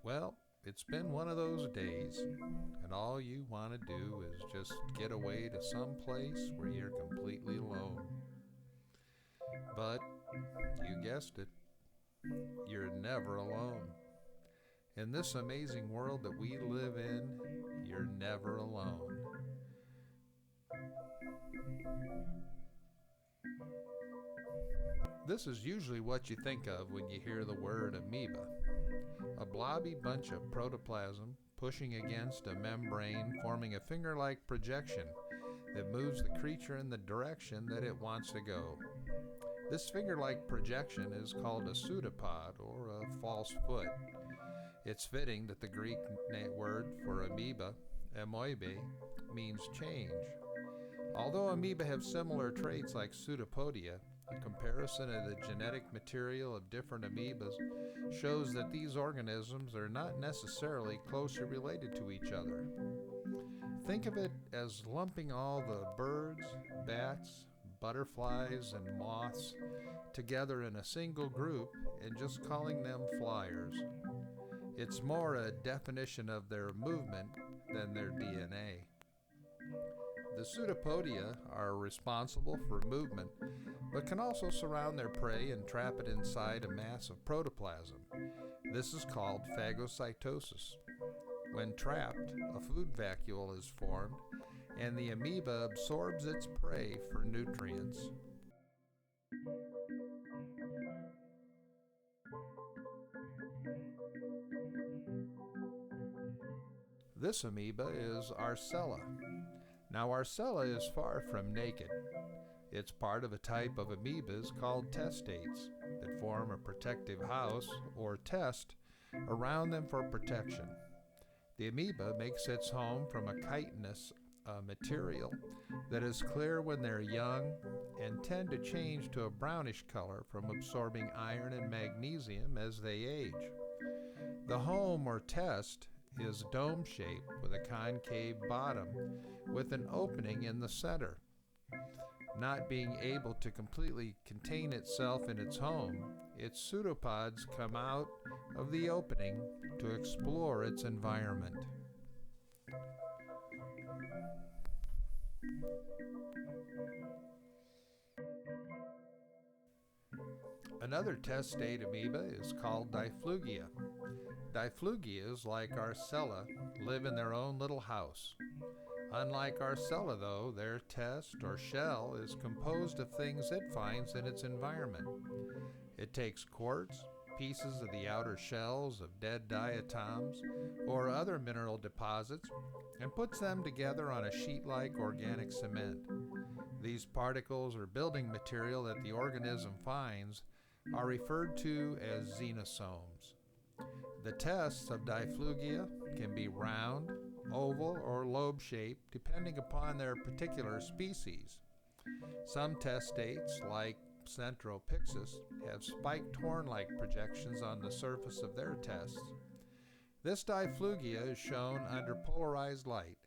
Well, it's been one of those days, and all you want to do is just get away to some place where you're completely alone. But, you guessed it, you're never alone. In this amazing world that we live in, you're never alone. This is usually what you think of when you hear the word amoeba. A blobby bunch of protoplasm pushing against a membrane, forming a finger-like projection that moves the creature in the direction that it wants to go. This finger-like projection is called a pseudopod, or a false foot. It's fitting that the Greek word for amoeba, Amoeba, means change. Although amoeba have similar traits like pseudopodia, a comparison of the genetic material of different amoebas shows that these organisms are not necessarily closely related to each other. Think of it as lumping all the birds, bats, butterflies, and moths together in a single group and just calling them flyers. It's more a definition of their movement than their DNA. The pseudopodia are responsible for movement, but can also surround their prey and trap it inside a mass of protoplasm. This is called phagocytosis. When trapped, a food vacuole is formed, and the amoeba absorbs its prey for nutrients. This amoeba is Arcella. Now, Arcella is far from naked. It's part of a type of amoebas called testates that form a protective house, or test, around them for protection. The amoeba makes its home from a chitinous material that is clear when they're young and tend to change to a brownish color from absorbing iron and magnesium as they age. The home, or test, is dome-shaped with a concave bottom with an opening in the center. Not being able to completely contain itself in its home, its pseudopods come out of the opening to explore its environment. Another testate amoeba is called diflugia. Diflugias, like Arcella, live in their own little house. Unlike Arcella, though, their test, or shell, is composed of things it finds in its environment. It takes quartz, pieces of the outer shells of dead diatoms, or other mineral deposits, and puts them together on a sheet-like organic cement. These particles, or building material that the organism finds, are referred to as xenosomes. The tests of diflugia can be round, oval, or lobe-shaped depending upon their particular species. Some testates, like Centropixis, have spiked horn-like projections on the surface of their tests. This diflugia is shown under polarized light.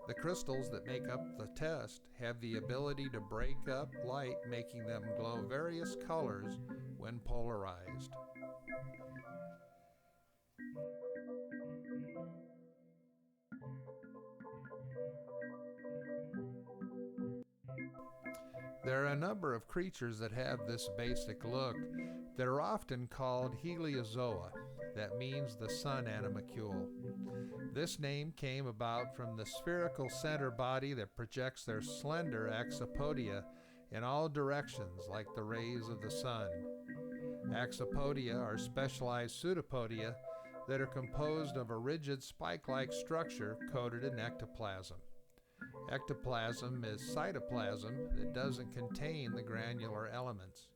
The crystals that make up the test have the ability to break up light, making them glow various colors when polarized. There are a number of creatures that have this basic look that are often called heliozoa, that means the sun animalcule. This name came about from the spherical center body that projects their slender axopodia in all directions like the rays of the sun. Axopodia are specialized pseudopodia that are composed of a rigid spike-like structure coated in ectoplasm. Ectoplasm is cytoplasm that doesn't contain the granular elements.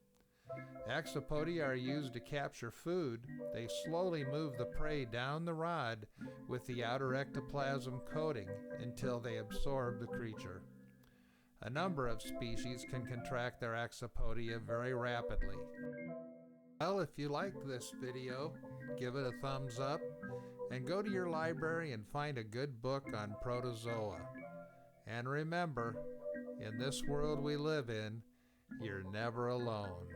Axopodia are used to capture food. They slowly move the prey down the rod with the outer ectoplasm coating until they absorb the creature. A number of species can contract their axopodia very rapidly. Well, if you liked this video, give it a thumbs up and go to your library and find a good book on protozoa. And remember, in this world we live in, you're never alone.